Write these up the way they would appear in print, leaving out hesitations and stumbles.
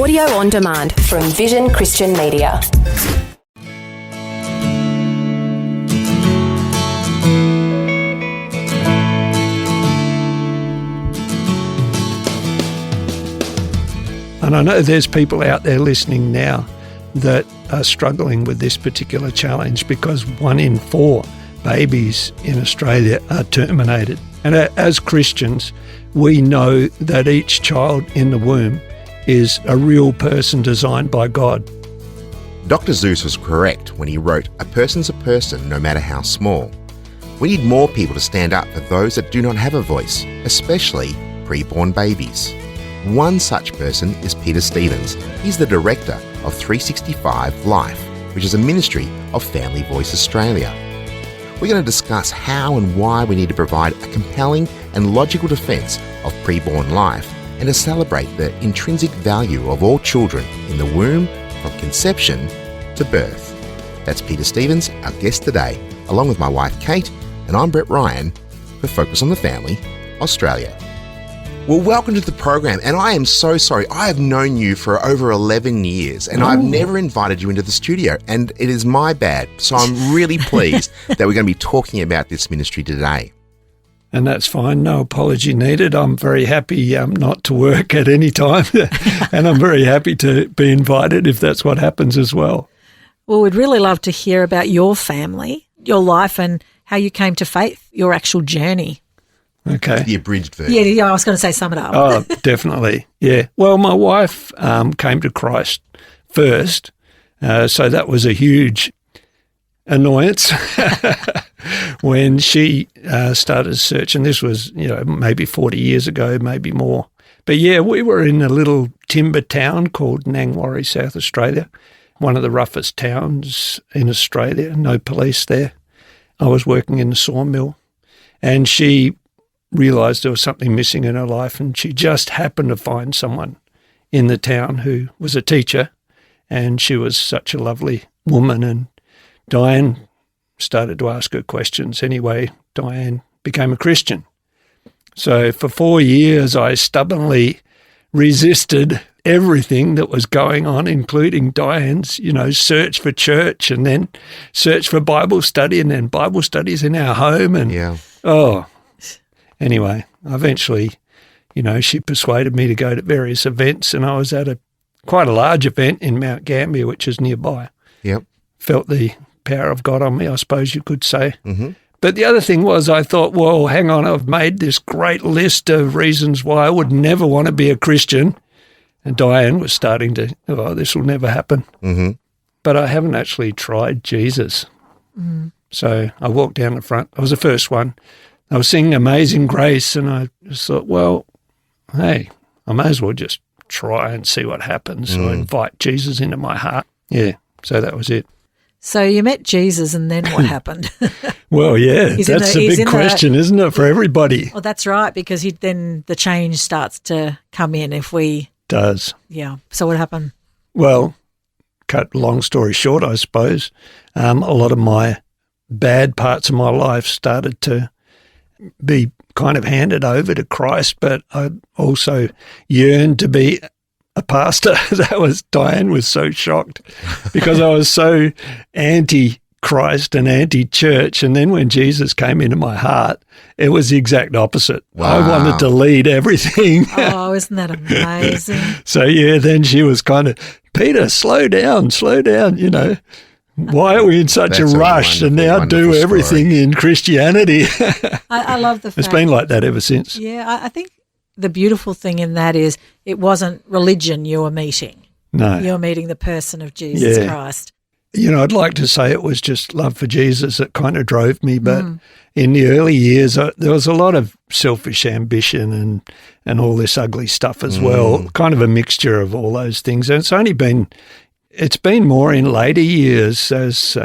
Audio on demand from Vision Christian Media. And I know there's people out there listening now that are struggling with this particular challenge because 1 in 4 babies in Australia are terminated. And as Christians, we know that each child in the womb is a real person designed by God. Dr. Seuss was correct when he wrote, "A person's a person, no matter how small." We need more people to stand up for those that do not have a voice, especially preborn babies. One such person is Peter Stevens. He's the director of 365 Life, which is a ministry of Family Voice Australia. We're going to discuss how and why we need to provide a compelling and logical defence of preborn life and to celebrate the intrinsic value of all children in the womb from conception to birth. That's Peter Stevens, our guest today, along with my wife Kate, and I'm Brett Ryan for Focus on the Family, Australia. Well, welcome to the program, and I am so sorry. I have known you for over 11 years, and I've never invited you into the studio, and it is my bad. So I'm really pleased that we're going to be talking about this ministry today. And that's fine. No apology needed. I'm very happy not to work at any time, and I'm very happy to be invited if that's what happens as well. Well, we'd really love to hear about your family, your life, and how you came to faith, your actual journey. Okay. The abridged version. Yeah, I was going to say sum it up. Oh, definitely. Yeah. Well, my wife came to Christ first, so that was a huge annoyance when she started searching. This was, maybe 40 years ago, maybe more. But yeah, we were in a little timber town called Nangwarry, South Australia, one of the roughest towns in Australia, no police there. I was working in the sawmill, and she realised there was something missing in her life, and she just happened to find someone in the town who was a teacher, and she was such a lovely woman, and Diane started to ask her questions. Anyway, Diane became a Christian. So for 4 years, I stubbornly resisted everything that was going on, including Diane's, search for church and then search for Bible study and then Bible studies in our home. And anyway, eventually, she persuaded me to go to various events, and I was at quite a large event in Mount Gambier, which is nearby. Yep. Felt the power of God on me, I suppose you could say. Mm-hmm. But the other thing was I thought, well, hang on, I've made this great list of reasons why I would never want to be a Christian. And Diane was starting to, this will never happen. Mm-hmm. But I haven't actually tried Jesus. Mm. So I walked down the front. I was the first one. I was singing Amazing Grace, and I just thought, well, hey, I may as well just try and see what happens. So I invite Jesus into my heart. Yeah, so that was it. So you met Jesus, and then what happened? Well, yeah, that's a big question, isn't it, for everybody? Well, that's right, because then the change starts to come in if we... Does. Yeah. So what happened? Well, cut long story short, I suppose, a lot of my bad parts of my life started to be kind of handed over to Christ, but I also yearned to be a pastor. Diane was so shocked because I was so anti-Christ and anti-church, and then when Jesus came into my heart, it was the exact opposite. Wow. I wanted to lead everything. Oh, isn't that amazing? So yeah, then she was kind of, Peter, slow down, why are we in such a rush to now do everything in Christianity? I love the fact. It's been like that ever since. Yeah, I think the beautiful thing in that is it wasn't religion you were meeting. No. You were meeting the person of Jesus Christ. I'd like to say it was just love for Jesus that kind of drove me, but in the early years there was a lot of selfish ambition and all this ugly stuff as well, kind of a mixture of all those things. And it's been more in later years as,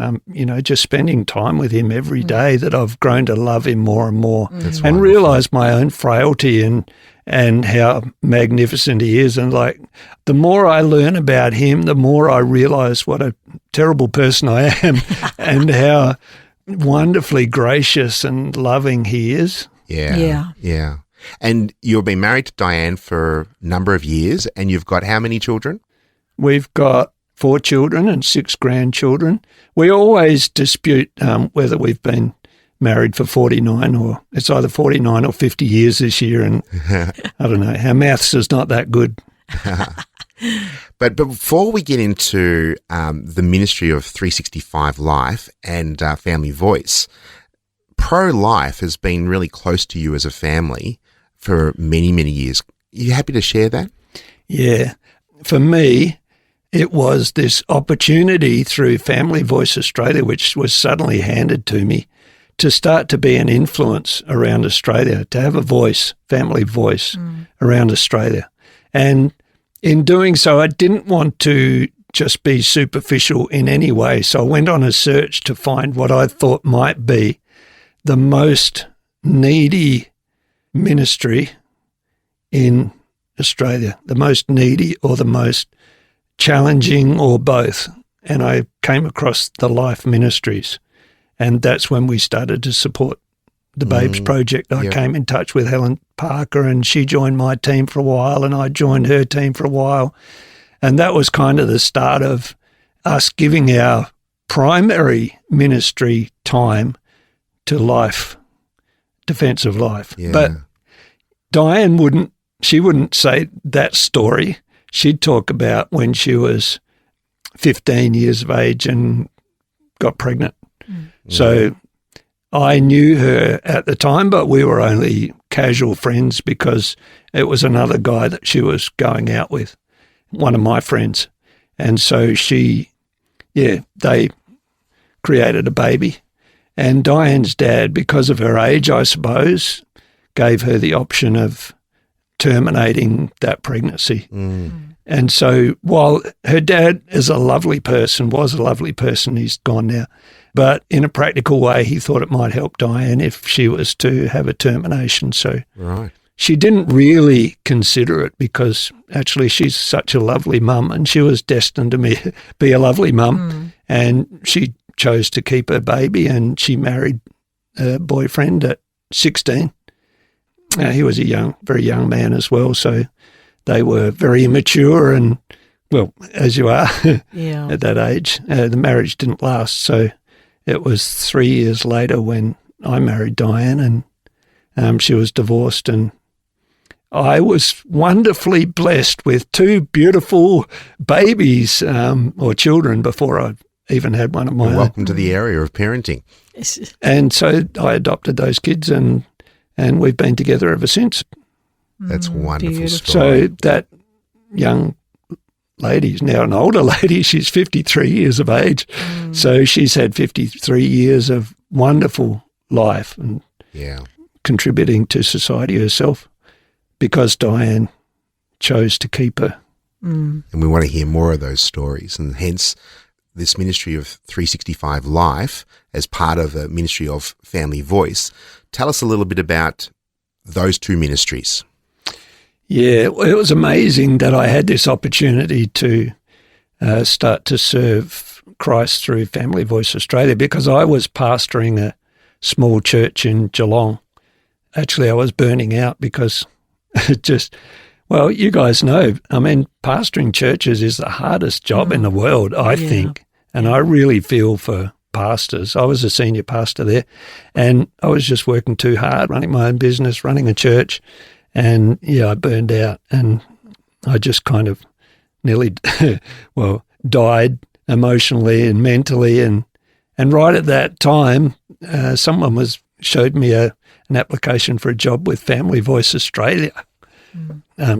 just spending time with him every day that I've grown to love him more and more and realise my own frailty and how magnificent he is. And the more I learn about him, the more I realise what a terrible person I am and how wonderfully gracious and loving he is. Yeah. And you've been married to Diane for a number of years, and you've got how many children? We've got 4 children and 6 grandchildren. We always dispute whether we've been married for 49 or it's either 49 or 50 years this year, and I don't know, our maths is not that good. But before we get into the ministry of 365 Life and Family Voice, pro-life has been really close to you as a family for many, many years. Are you happy to share that? Yeah. For me, it was this opportunity through Family Voice Australia, which was suddenly handed to me, to start to be an influence around Australia, to have a voice, family voice around Australia. And in doing so, I didn't want to just be superficial in any way. So I went on a search to find what I thought might be the most needy ministry in Australia, the most needy or the most challenging or both. And I came across the Life Ministries. And that's when we started to support the Babes Project. I came in touch with Helen Parker, and she joined my team for a while, and I joined her team for a while. And that was kind of the start of us giving our primary ministry time to life, defence of life. Yeah. But Diane wouldn't say that story. She'd talk about when she was 15 years of age and got pregnant. So I knew her at the time, but we were only casual friends because it was another guy that she was going out with, one of my friends. And so they created a baby. And Diane's dad, because of her age, I suppose, gave her the option of terminating that pregnancy. And so while her dad was a lovely person, he's gone now, but in a practical way, he thought it might help Diane if she was to have a termination. So she didn't really consider it because actually she's such a lovely mum and she was destined to be a lovely mum. And she chose to keep her baby, and she married her boyfriend at 16. He was a very young man as well, so they were very immature and, well, as you are at that age. The marriage didn't last, so it was 3 years later when I married Diane, and she was divorced, and I was wonderfully blessed with 2 beautiful babies or children before I even had one of my own. Welcome to the area of parenting. And so I adopted those kids, and we've been together ever since. That's a wonderful beautiful. story. So that young lady is now an older lady. She's 53 years of age. So she's had 53 years of wonderful life and contributing to society herself because Diane chose to keep her. And we want to hear more of those stories, and hence this ministry of 365 Life as part of the ministry of Family Voice. Tell us a little bit about those 2 ministries. Yeah, it was amazing that I had this opportunity to start to serve Christ through Family Voice Australia because I was pastoring a small church in Geelong. Actually, I was burning out because well, you guys know, I mean, pastoring churches is the hardest job in the world, I think, and I really feel for pastors. I was a senior pastor there, and I was just working too hard, running my own business, running a church, and I burned out, and I just kind of nearly, died emotionally and mentally, and right at that time, someone showed me an application for a job with Family Voice Australia,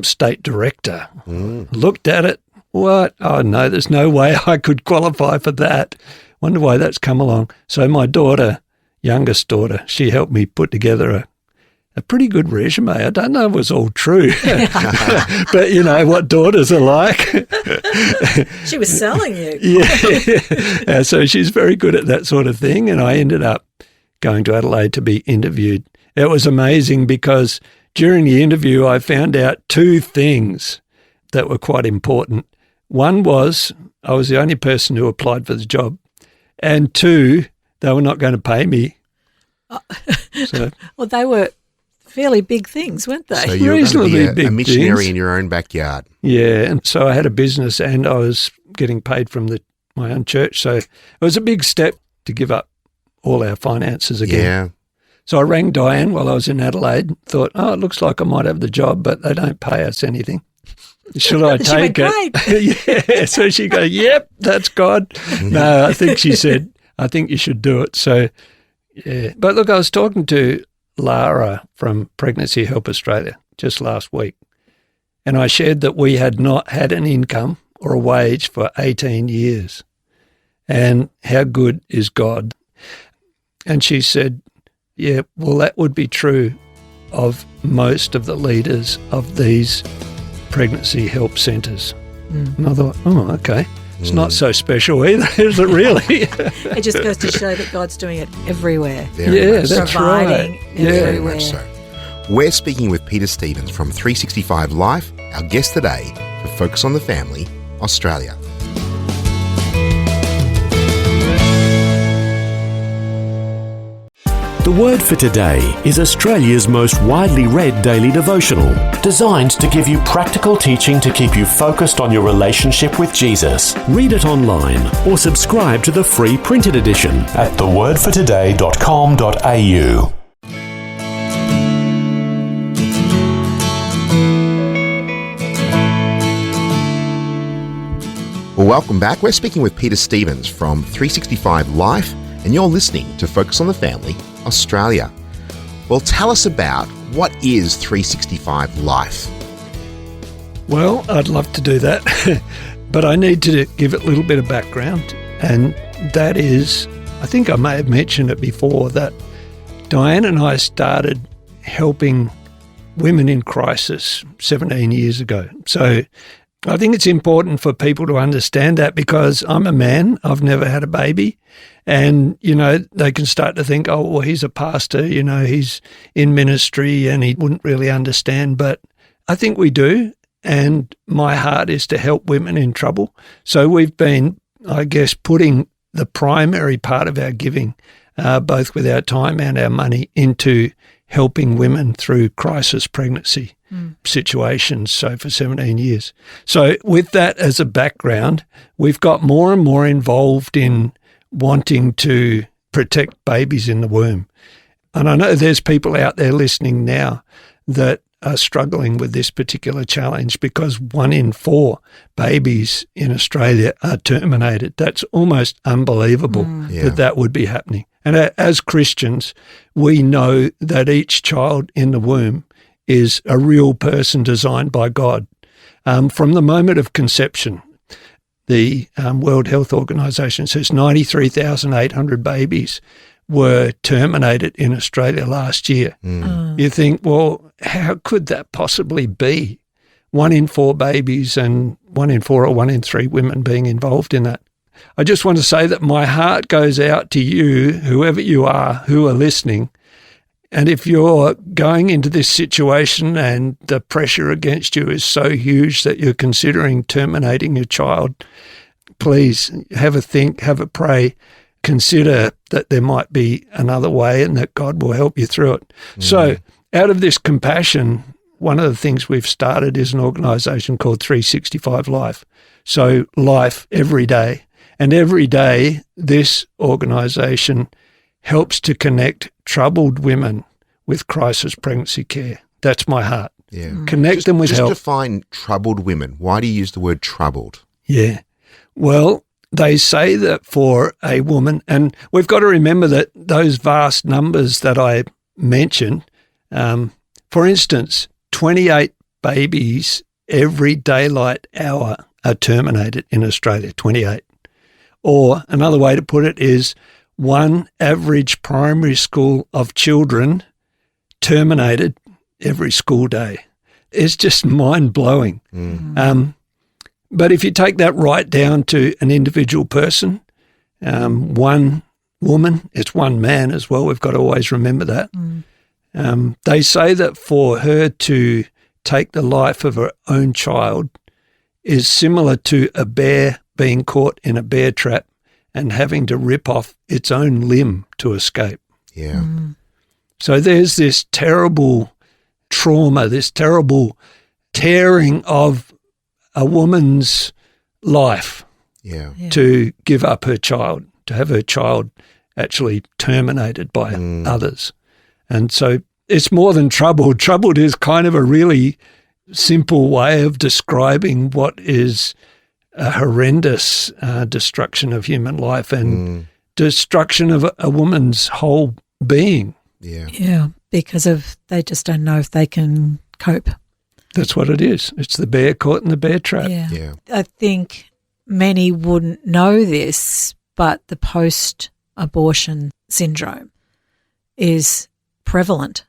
state director. Looked at it. What? Oh, no, there's no way I could qualify for that. Wonder why that's come along. So my youngest daughter, she helped me put together a pretty good resume. I don't know if it was all true, but you know what daughters are like. She was selling you. So she's very good at that sort of thing, and I ended up going to Adelaide to be interviewed. It was amazing because during the interview I found out 2 things that were quite important. One was I was the only person who applied for the job, and 2, they were not going to pay me. Well, they were Fairly big things, weren't they? So you're going to Reasonably be big a missionary things. in your own backyard. Yeah, and so I had a business and I was getting paid from my own church. So it was a big step to give up all our finances again. Yeah. So I rang Diane while I was in Adelaide, thought, it looks like I might have the job, but they don't pay us anything. Should I She take went, it? Yeah. So she goes, yep, that's God. No, I think she said, I think you should do it. So, yeah. But look, I was talking to Lara from Pregnancy Help Australia just last week, and I shared that we had not had an income or a wage for 18 years. And how good is God? And she said, yeah, well, that would be true of most of the leaders of these pregnancy help centres. And I thought, okay, it's not so special either, is it really? It just goes to show that God's doing it everywhere. Very much so. That's Providing right. Very everywhere. much so. We're speaking with Peter Stevens from 365 Life, our guest today for Focus on the Family, Australia. The Word for Today is Australia's most widely read daily devotional, designed to give you practical teaching to keep you focused on your relationship with Jesus. Read it online or subscribe to the free printed edition at thewordfortoday.com.au. Well, welcome back. We're speaking with Peter Stevens from 365 Life, and you're listening to Focus on the Family, Australia. Well, tell us about what is 365 Life? Well, I'd love to do that, but I need to give it a little bit of background, and that is, I think I may have mentioned it before, that Diane and I started helping women in crisis 17 years ago. So I think it's important for people to understand that, because I'm a man, I've never had a baby, and, they can start to think, well, he's a pastor, he's in ministry and he wouldn't really understand. But I think we do, and my heart is to help women in trouble. So we've been, I guess, putting the primary part of our giving, both with our time and our money, into helping women through crisis pregnancy situations, so for 17 years. So with that as a background, we've got more and more involved in wanting to protect babies in the womb. And I know there's people out there listening now that are struggling with this particular challenge, because 1 in 4 babies in Australia are terminated. That's almost unbelievable that would be happening. And as Christians, we know that each child in the womb is a real person designed by God. From the moment of conception, the World Health Organization says 93,800 babies were terminated in Australia last year. You think, well, how could that possibly be? 1 in 4 babies, and 1 in 4 or 1 in 3 women being involved in that. I just want to say that my heart goes out to you, whoever you are, who are listening. And if you're going into this situation and the pressure against you is so huge that you're considering terminating your child, please have a think, have a pray, consider that there might be another way and that God will help you through it. So out of this compassion, one of the things we've started is an organisation called 365 Life. So life every day. And every day this organisation helps to connect troubled women with crisis pregnancy care. That's my heart. Yeah. Connect them with help. Just define troubled women. Why do you use the word troubled? Yeah. Well, they say that for a woman, and we've got to remember that those vast numbers that I mentioned, for instance, 28 babies every daylight hour are terminated in Australia, 28. Or another way to put it is 1 average primary school of children terminated every school day. It's just mind-blowing. But if you take that right down to an individual person, 1 woman, it's 1 man as well. We've got to always remember that. They say that for her to take the life of her own child is similar to a bear being caught in a bear trap and having to rip off its own limb to escape. Yeah. So there's this terrible trauma, this terrible tearing of a woman's life to give up her child, to have her child actually terminated by others. And so it's more than troubled. Troubled is kind of a really simple way of describing what is a horrendous destruction of human life and destruction of a woman's whole being. Yeah, because they just don't know if they can cope. That's what it is. It's the bear caught in the bear trap. Yeah. I think many wouldn't know this, but the post-abortion syndrome is prevalent.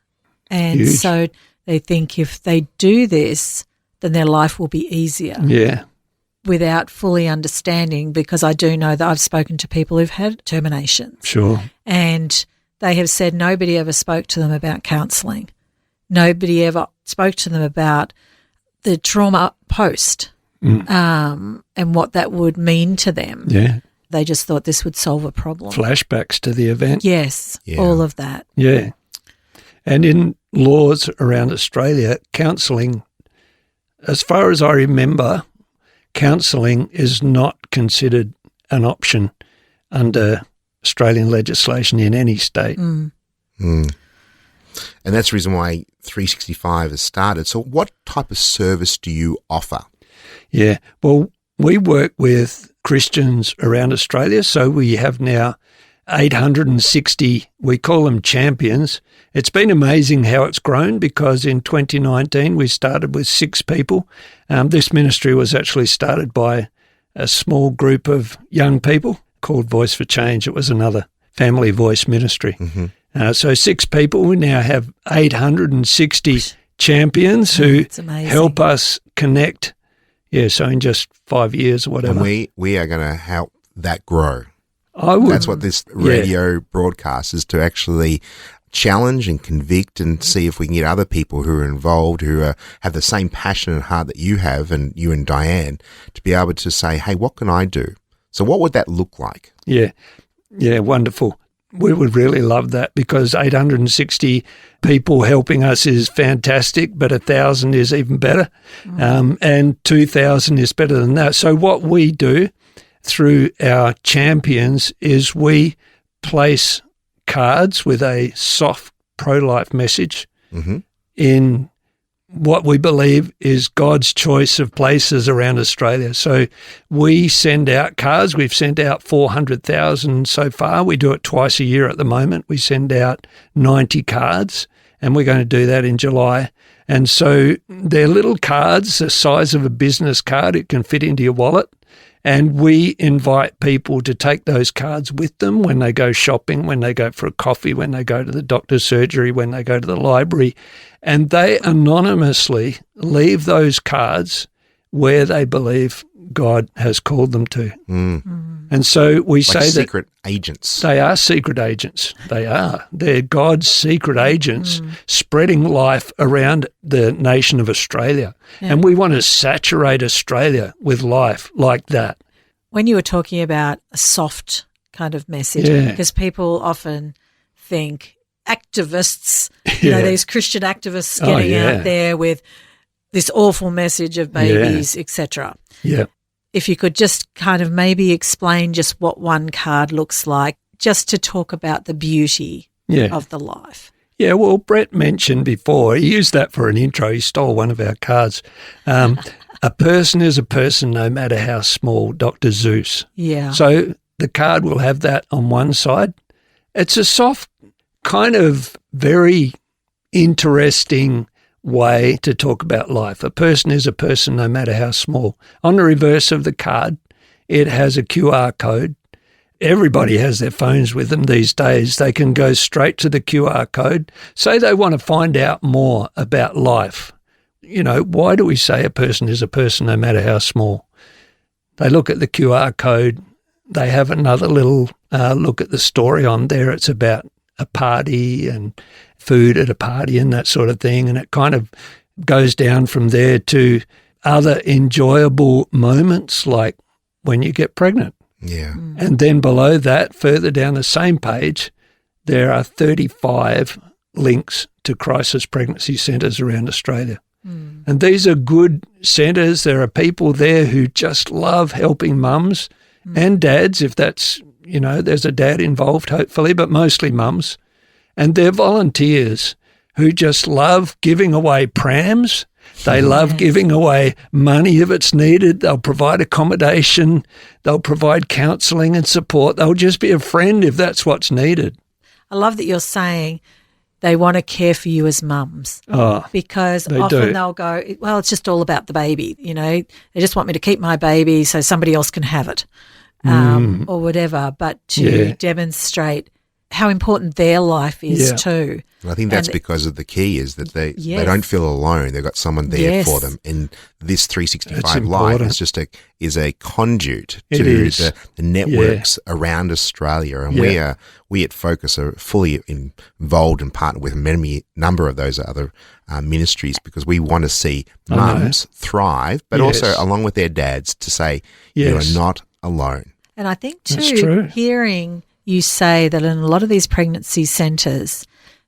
And Huge. So they think if they do this, then their life will be easier. Yeah. Without fully understanding, because I do know that I've spoken to people who've had terminations. Sure. And they have said nobody ever spoke to them about counselling. Nobody ever spoke to them about the trauma post and what that would mean to them. Yeah. They just thought this would solve a problem. Flashbacks to the event. Yes, all of that. Yeah. And in laws around Australia, counselling, as far as I remember, counselling is not considered an option under Australian legislation in any state. And that's the reason why 365 has started. So what type of service do you offer? Yeah, well, we work with Christians around Australia, so we have now 860, we call them champions. It's been amazing how it's grown, because in 2019 we started with 6 people. This ministry was actually started by a small group of young people called Voice for Change. It was another family voice ministry. So 6 people. We now have 860 champions who help us connect. Yeah, so in just 5 years or whatever. And we are going to help that grow. That's what this radio broadcast is, to actually challenge and convict and see if we can get other people who are involved, who have the same passion and heart that you have, and you and Diane, to be able to say, hey, what can I do? So what would that look like? Yeah, wonderful. We would really love that, because 860 people helping us is fantastic, but 1,000 is even better, and 2,000 is better than that. So what we do through our champions is we place cards with a soft pro-life message in what we believe is God's choice of places around Australia. So we send out cards. We've sent out 400,000 so far. We do it twice a year at the moment. We send out 90 cards, and we're going to do that in July. And so they're little cards the size of a business card. It can fit into your wallet. And we invite people to take those cards with them when they go shopping, when they go for a coffee, when they go to the doctor's surgery, when they go to the library. And they anonymously leave those cards where they believe God has called them to. And so we say that secret agents. They are secret agents. They are. They're God's secret agents spreading life around the nation of Australia. And we want to saturate Australia with life like that. When you were talking about a soft kind of message, because people often think activists, you know, these Christian activists getting out there with this awful message of babies, etc. Yeah. If you could just kind of maybe explain just what one card looks like, just to talk about the beauty of the life. Yeah, well, Brett mentioned before, he used that for an intro. He stole one of our cards. A person is a person no matter how small, Dr. Seuss. Yeah. So the card will have that on one side. It's a soft, kind of very interesting way to talk about life. A person is a person no matter how small. On the reverse of the card, it has a QR code. Everybody has their phones with them these days. They can go straight to the QR code. Say they want to find out more about life. You know, why do we say a person is a person no matter how small? They look at the QR code. They have another little look at the story on there. It's about a party and food at a party and that sort of thing. And it kind of goes down from there to other enjoyable moments, like when you get pregnant. Yeah. And then below that, further down the same page, there are 35 links to crisis pregnancy centres around Australia. And these are good centres. There are people there who just love helping mums and dads, if that's, there's a dad involved hopefully, but mostly mums. And they're volunteers who just love giving away prams. They love giving away money if it's needed. They'll provide accommodation. They'll provide counselling and support. They'll just be a friend if that's what's needed. I love that you're saying they want to care for you as mums, because often they'll go, well, it's just all about the baby. They just want me to keep my baby so somebody else can have it, or whatever. But to demonstrate how important their life is too. And I think that's because of the key is that they don't feel alone. They've got someone there for them. And this 365 Life is a conduit to the networks around Australia. And we at Focus are fully involved and partner with a number of those other ministries, because we want to see mums thrive, but also along with their dads to say, you are not alone. And I think too, hearing you say that in a lot of these pregnancy centres,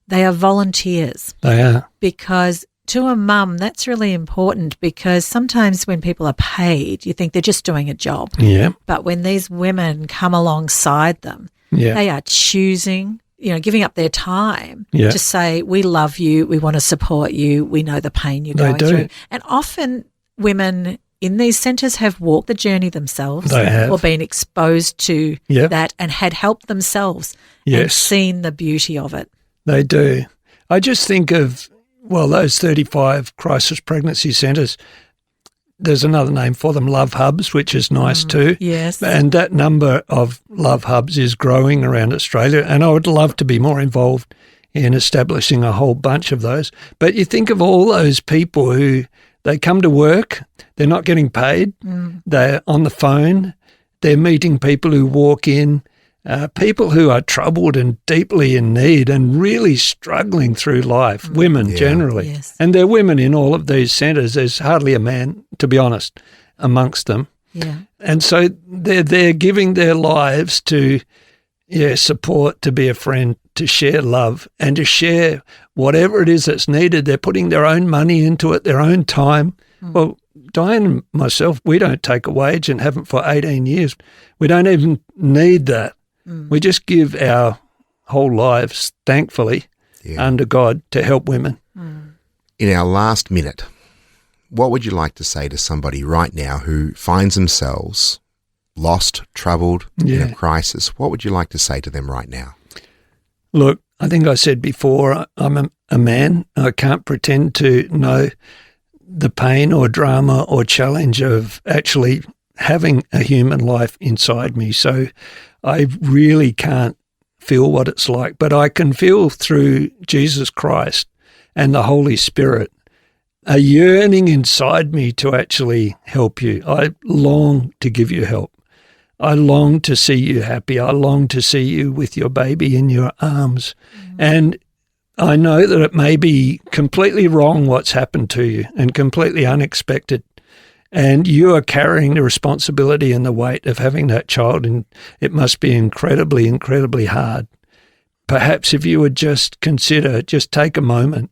they are volunteers. They are. Because to a mum, that's really important, because sometimes when people are paid, you think they're just doing a job. Yeah. But when these women come alongside them, they are choosing, giving up their time to say, we love you, we want to support you, we know the pain you're going through. And often women in these centres have walked the journey themselves or been exposed to that and had helped themselves and seen the beauty of it. They do. I just think of, those 35 crisis pregnancy centres, there's another name for them, love hubs, which is nice too. Yes. And that number of love hubs is growing around Australia, and I would love to be more involved in establishing a whole bunch of those. But you think of all those people who, they come to work, they're not getting paid, they're on the phone, they're meeting people who walk in, people who are troubled and deeply in need and really struggling through life, women generally. Yes. And there are women in all of these centres. There's hardly a man, to be honest, amongst them. Yeah. And so they're giving their lives to support, to be a friend, to share love and to share whatever it is that's needed. They're putting their own money into it, their own time. Well, Diane and myself, we don't take a wage and haven't for 18 years. We don't even need that. We just give our whole lives, thankfully, under God to help women. In our last minute, what would you like to say to somebody right now who finds themselves lost, troubled, in a crisis? What would you like to say to them right now? Look, I think I said before, I'm a man. I can't pretend to know the pain or drama or challenge of actually having a human life inside me. So I really can't feel what it's like, but I can feel through Jesus Christ and the Holy Spirit a yearning inside me to actually help you. I long to give you help. I long to see you happy. I long to see you with your baby in your arms. And I know that it may be completely wrong what's happened to you and completely unexpected. And you are carrying the responsibility and the weight of having that child, and it must be incredibly, incredibly hard. Perhaps if you would just consider, just take a moment,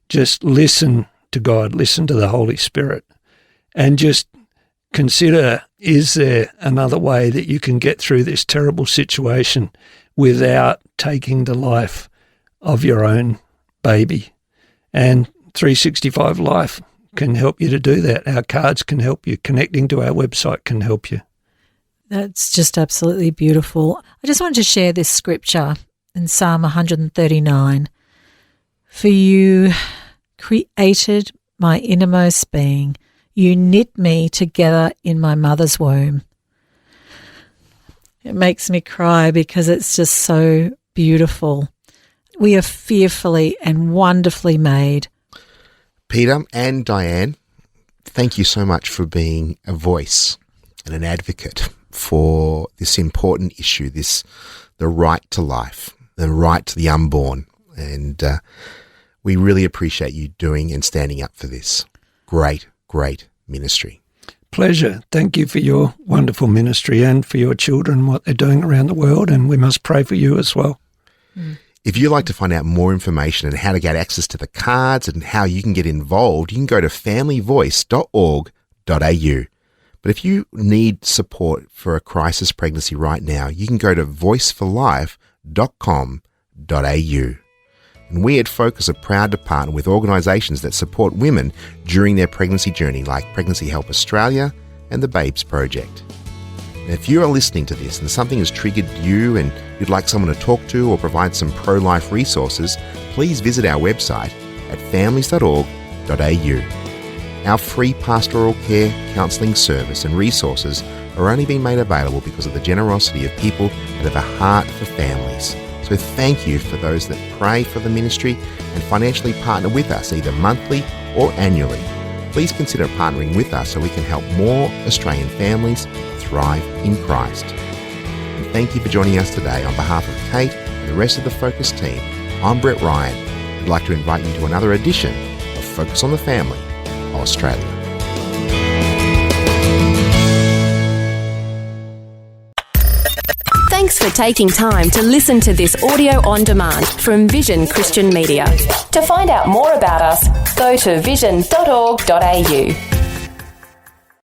just listen to God, listen to the Holy Spirit, and just consider, is there another way that you can get through this terrible situation without taking the life of your own baby? And 365 Life can help you to do that. Our cards can help you. Connecting to our website can help you. That's just absolutely beautiful. I just wanted to share this scripture in Psalm 139. For you created my innermost being. You knit me together in my mother's womb. It makes me cry because it's just so beautiful. We are fearfully and wonderfully made. Peter and Diane, thank you so much for being a voice and an advocate for this important issue, the right to life, the right to the unborn. And we really appreciate you doing and standing up for this great ministry. Pleasure. Thank you for your wonderful ministry and for your children, what they're doing around the world, and we must pray for you as well. If you'd like to find out more information and how to get access to the cards and how you can get involved, you can go to familyvoice.org.au. But if you need support for a crisis pregnancy right now, you can go to voiceforlife.com.au. And we at Focus are proud to partner with organisations that support women during their pregnancy journey, like Pregnancy Help Australia and the Babes Project. And if you are listening to this and something has triggered you and you'd like someone to talk to or provide some pro-life resources, please visit our website at families.org.au. Our free pastoral care, counselling service and resources are only being made available because of the generosity of people that have a heart for families. So thank you for those that pray for the ministry and financially partner with us either monthly or annually. Please consider partnering with us so we can help more Australian families thrive in Christ. And thank you for joining us today. On behalf of Kate and the rest of the Focus team, I'm Brett Ryan. I'd like to invite you to another edition of Focus on the Family of Australia. Thanks for taking time to listen to this audio on demand from Vision Christian Media. To find out more about us, go to vision.org.au.